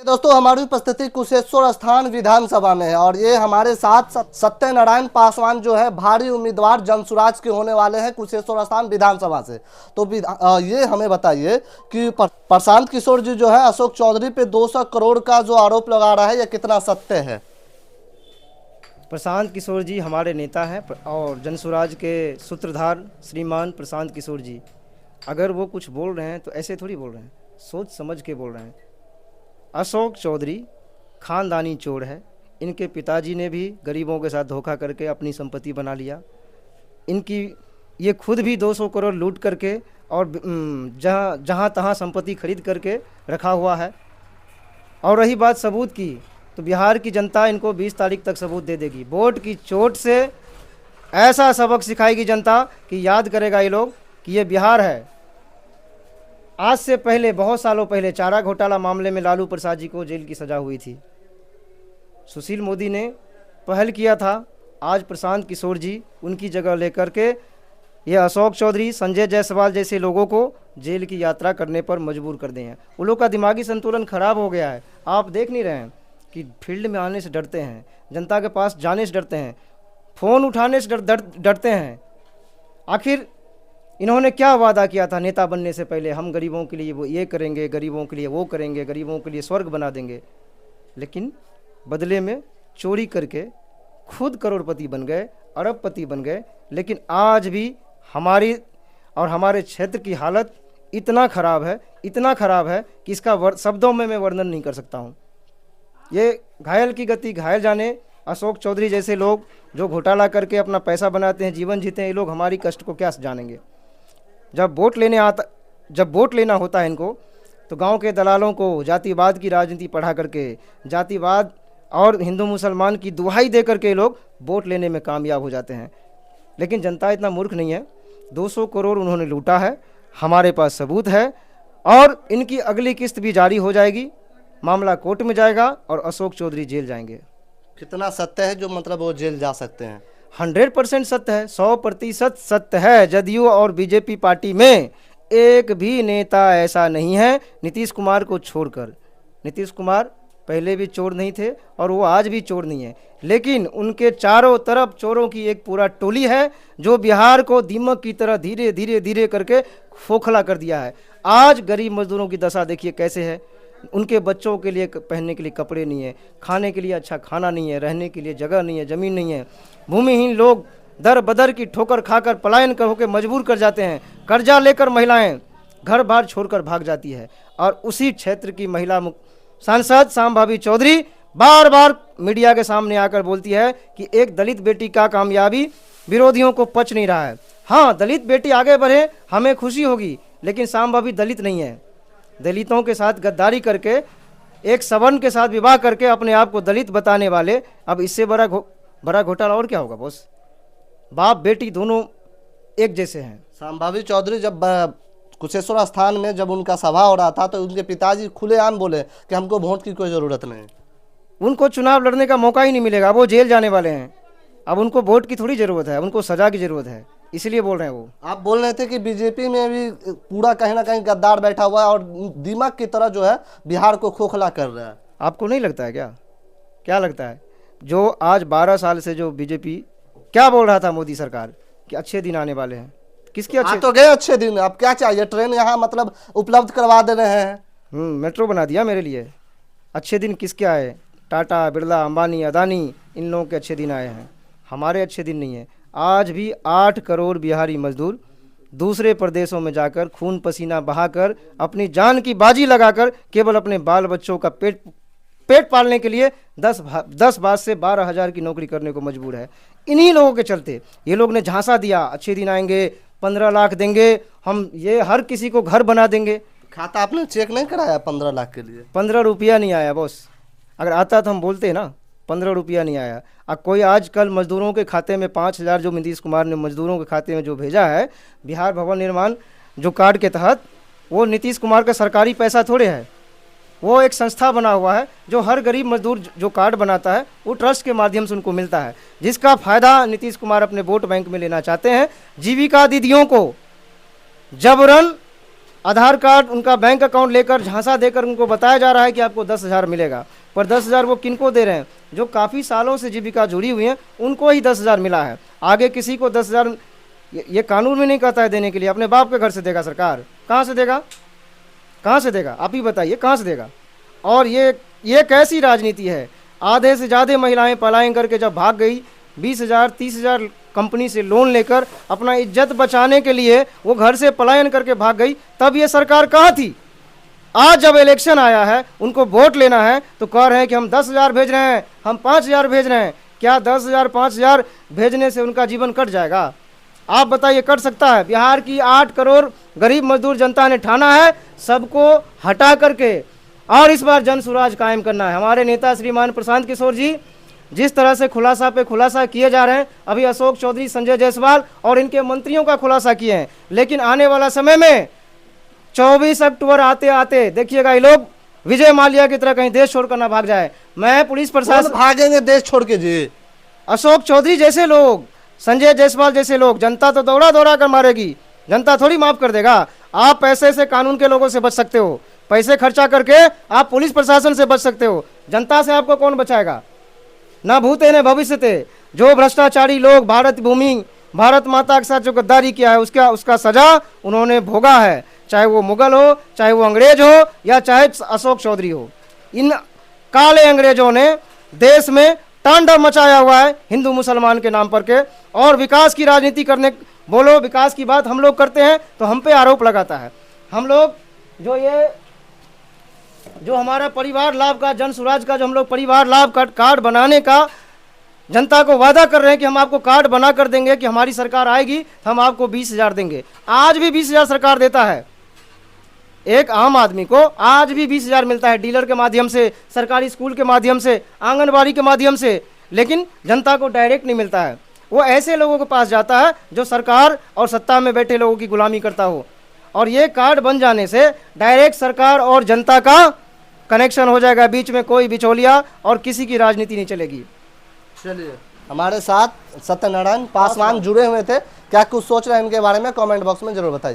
दोस्तों, हमारी उपस्थिति कुशेश्वर स्थान विधानसभा में है और ये हमारे साथ सत्यनारायण पासवान जो है भारी उम्मीदवार जनसुराज के होने वाले हैं कुशेश्वर स्थान विधानसभा से। तो ये हमें बताइए कि प्रशांत किशोर जी जो है अशोक चौधरी पे 200 करोड़ का जो आरोप लगा रहा है, ये कितना सत्य है? प्रशांत किशोर जी हमारे नेता हैं और जनसुराज के सूत्रधार श्रीमान प्रशांत किशोर जी, अगर वो कुछ बोल रहे हैं तो ऐसे थोड़ी बोल रहे हैं, सोच समझ के बोल रहे हैं। अशोक चौधरी खानदानी चोर है। इनके पिताजी ने भी गरीबों के साथ धोखा करके अपनी संपत्ति बना लिया। इनकी ये खुद भी 200 करोड़ लूट करके और जहाँ तहाँ संपत्ति खरीद करके रखा हुआ है। और रही बात सबूत की, तो बिहार की जनता इनको 20 तारीख तक सबूत दे देगी। वोट की चोट से ऐसा सबक सिखाएगी जनता कि याद करेगा ये लोग कि ये बिहार है। आज से पहले, बहुत सालों पहले, चारा घोटाला मामले में लालू प्रसाद जी को जेल की सज़ा हुई थी। सुशील मोदी ने पहल किया था। आज प्रशांत किशोर जी उनकी जगह लेकर के ये अशोक चौधरी, संजय जायसवाल जैसे लोगों को जेल की यात्रा करने पर मजबूर कर दिए हैं। उन लोग का दिमागी संतुलन खराब हो गया है। आप देख नहीं रहे हैं कि फील्ड में आने से डरते हैं, जनता के पास जाने से डरते हैं, फ़ोन उठाने से डरते हैं। आखिर इन्होंने क्या वादा किया था नेता बनने से पहले? हम गरीबों के लिए वो ये करेंगे, गरीबों के लिए वो करेंगे, गरीबों के लिए स्वर्ग बना देंगे। लेकिन बदले में चोरी करके खुद करोड़पति बन गए, अरबपति बन गए। लेकिन आज भी हमारी और हमारे क्षेत्र की हालत इतना ख़राब है कि इसका शब्दों में मैं वर्णन नहीं कर सकता हूँ। ये घायल की गति घायल जाने। अशोक चौधरी जैसे लोग जो घोटाला करके अपना पैसा बनाते हैं, जीवन जीते हैं, ये लोग हमारी कष्ट को क्या जानेंगे? जब वोट लेना होता है इनको, तो गांव के दलालों को जातिवाद की राजनीति पढ़ा करके, जातिवाद और हिंदू मुसलमान की दुहाई दे करके ये लोग वोट लेने में कामयाब हो जाते हैं। लेकिन जनता इतना मूर्ख नहीं है। 200 करोड़ उन्होंने लूटा है, हमारे पास सबूत है और इनकी अगली किस्त भी जारी हो जाएगी। मामला कोर्ट में जाएगा और अशोक चौधरी जेल जाएंगे। कितना सत्य है जो मतलब वो जेल जा सकते हैं? 100% सत्य है, 100% सत्य है। जदयू और बीजेपी पार्टी में एक भी नेता ऐसा नहीं है, नीतीश कुमार को छोड़कर। नीतीश कुमार पहले भी चोर नहीं थे और वो आज भी चोर नहीं है। लेकिन उनके चारों तरफ चोरों की एक पूरा टोली है जो बिहार को दीमक की तरह धीरे धीरे करके खोखला कर दिया है। आज गरीब मजदूरों की दशा देखिए कैसे है। उनके बच्चों के लिए पहनने के लिए कपड़े नहीं है, खाने के लिए अच्छा खाना नहीं है, रहने के लिए जगह नहीं है, ज़मीन नहीं है। भूमिहीन लोग दर बदर की ठोकर खाकर पलायन कर होकर मजबूर कर जाते हैं। कर्जा लेकर महिलाएं घर बार छोड़कर भाग जाती है। और उसी क्षेत्र की महिला सांसद शांभावी चौधरी बार बार मीडिया के सामने आकर बोलती है कि एक दलित बेटी का कामयाबी विरोधियों को पच नहीं रहा है। हाँ, दलित बेटी आगे बढ़े, हमें खुशी होगी, लेकिन शांभावी दलित नहीं है। दलितों के साथ गद्दारी करके, एक सवर्ण के साथ विवाह करके अपने आप को दलित बताने वाले, अब इससे बड़ा घोटाला और क्या होगा बॉस? बाप बेटी दोनों एक जैसे हैं। शांभावी चौधरी जब कुशेश्वर स्थान में जब उनका सभा हो रहा था तो उनके पिताजी खुलेआम बोले कि हमको वोट की कोई ज़रूरत नहीं। उनको चुनाव लड़ने का मौका ही नहीं मिलेगा, वो जेल जाने वाले हैं। अब उनको वोट की थोड़ी ज़रूरत है, उनको सज़ा की ज़रूरत है, इसलिए बोल रहे हैं वो। आप बोल रहे थे कि बीजेपी में भी पूरा कहीं ना कहीं गद्दार बैठा हुआ है और दीमक की तरह जो है बिहार को खोखला कर रहा है। आपको नहीं लगता है क्या लगता है? जो आज 12 साल से जो बीजेपी क्या बोल रहा था मोदी सरकार कि अच्छे दिन आने वाले हैं, किसके अच्छे? तो गए अच्छे दिन, अब क्या चाहिए? ट्रेन यहाँ मतलब उपलब्ध करवा दे रहे हैं। मेट्रो बना दिया मेरे लिए। अच्छे दिन किसके आए? टाटा, बिरला, अंबानी, अदानी, इन लोगों के अच्छे दिन आए हैं, हमारे अच्छे दिन नहीं है। आज भी 8 करोड़ बिहारी मजदूर दूसरे प्रदेशों में जाकर खून पसीना बहाकर अपनी जान की बाजी लगाकर केवल अपने बाल बच्चों का पेट पालने के लिए 10 बार से 12 हज़ार की नौकरी करने को मजबूर है। इन्हीं लोगों के चलते ये लोग ने झांसा दिया, अच्छे दिन आएंगे, 15 लाख देंगे, हम ये हर किसी को घर बना देंगे। खाता आपने चेक नहीं कराया 15 लाख के लिए? 15 रुपया नहीं आया बॉस। अगर आता तो हम बोलते ना, 15 रुपया नहीं आया। अब कोई आजकल मजदूरों के खाते में 5,000 जो नीतीश कुमार ने मजदूरों के खाते में जो भेजा है बिहार भवन निर्माण जो कार्ड के तहत, वो नीतीश कुमार का सरकारी पैसा थोड़े है। वो एक संस्था बना हुआ है जो हर गरीब मजदूर जो कार्ड बनाता है वो ट्रस्ट के माध्यम से उनको मिलता है, जिसका फ़ायदा नीतीश कुमार अपने वोट बैंक में लेना चाहते हैं। जीविका दीदियों को जबरन आधार कार्ड, उनका बैंक अकाउंट लेकर झांसा देकर उनको बताया जा रहा है कि आपको 10,000 मिलेगा, पर 10,000 वो किनको दे रहे हैं? जो काफ़ी सालों से जीविका जुड़ी हुई है उनको ही 10,000 मिला है। आगे किसी को 10,000 ये कानून में नहीं कहता है देने के लिए। अपने बाप के घर से देगा सरकार? कहाँ से देगा? कहाँ से देगा? आप ही बताइए, कहाँ से देगा? और ये कैसी राजनीति है? आधे से ज़्यादा महिलाएं पलायन करके जब भाग गई, 20,000 30,000 कंपनी से लोन लेकर अपना इज्जत बचाने के लिए वो घर से पलायन करके भाग गई, तब ये सरकार कहाँ थी? आज जब इलेक्शन आया है, उनको वोट लेना है, तो कह रहे हैं कि हम 10,000 भेज रहे हैं, हम 5,000 भेज रहे हैं। क्या 10,000 5,000 भेजने से उनका जीवन कट जाएगा? आप बताइए, कट सकता है? बिहार की 8 करोड़ गरीब मजदूर जनता ने ठाना है सबको हटा करके और इस बार जन स्वराज कायम करना है। हमारे नेता श्रीमान प्रशांत किशोर जी जिस तरह से खुलासा पे खुलासा किए जा रहे हैं, अभी अशोक चौधरी, संजय जायसवाल और इनके मंत्रियों का खुलासा किए हैं, लेकिन आने वाला समय में 24 अक्टूबर आते आते देखिएगा ये लोग विजय माल्या की तरह कहीं देश छोड़कर ना भाग जाए। मैं पुलिस प्रशासन भागेंगे देश छोड़ के जी? अशोक चौधरी जैसे लोग, संजय जायसवाल जैसे लोग, जनता तो दौड़ा दौड़ा कर मारेगी, जनता थोड़ी माफ कर देगा। आप पैसे से कानून के लोगों से बच सकते हो, पैसे खर्चा करके आप पुलिस प्रशासन से बच सकते हो, जनता से आपको कौन बचाएगा? ना भूते न भविष्यते। जो भ्रष्टाचारी लोग भारत भूमि, भारत माता के साथ जो गद्दारी किया है उसका सजा उन्होंने भोगा है, चाहे वो मुगल हो, चाहे वो अंग्रेज हो, या चाहे अशोक चौधरी हो। इन काले अंग्रेजों ने देश में तांडव मचाया हुआ है हिंदू मुसलमान के नाम पर के, और विकास की राजनीति करने, बोलो विकास की बात हम लोग करते हैं तो हम पे आरोप लगाता है। हम लोग जो हमारा परिवार लाभ का, जन स्वराज का जो हम लोग परिवार लाभ कार्ड बनाने का जनता को वादा कर रहे हैं कि हम आपको कार्ड बना कर देंगे, कि हमारी सरकार आएगी तो हम आपको 20,000 देंगे। आज भी 20,000 सरकार देता है, एक आम आदमी को आज भी 20,000 मिलता है, डीलर के माध्यम से, सरकारी स्कूल के माध्यम से, आंगनबाड़ी के माध्यम से, लेकिन जनता को डायरेक्ट नहीं मिलता है। वो ऐसे लोगों के पास जाता है जो सरकार और सत्ता में बैठे लोगों की गुलामी करता हो। और ये कार्ड बन जाने से डायरेक्ट सरकार और जनता का कनेक्शन हो जाएगा, बीच में कोई बिचौलिया और किसी की राजनीति नहीं चलेगी। चलिए, हमारे साथ सत्यनारायण पासवान जुड़े हुए थे, क्या कुछ सोच रहे हैं इनके बारे में? कमेंट बॉक्स में जरूर बताइए।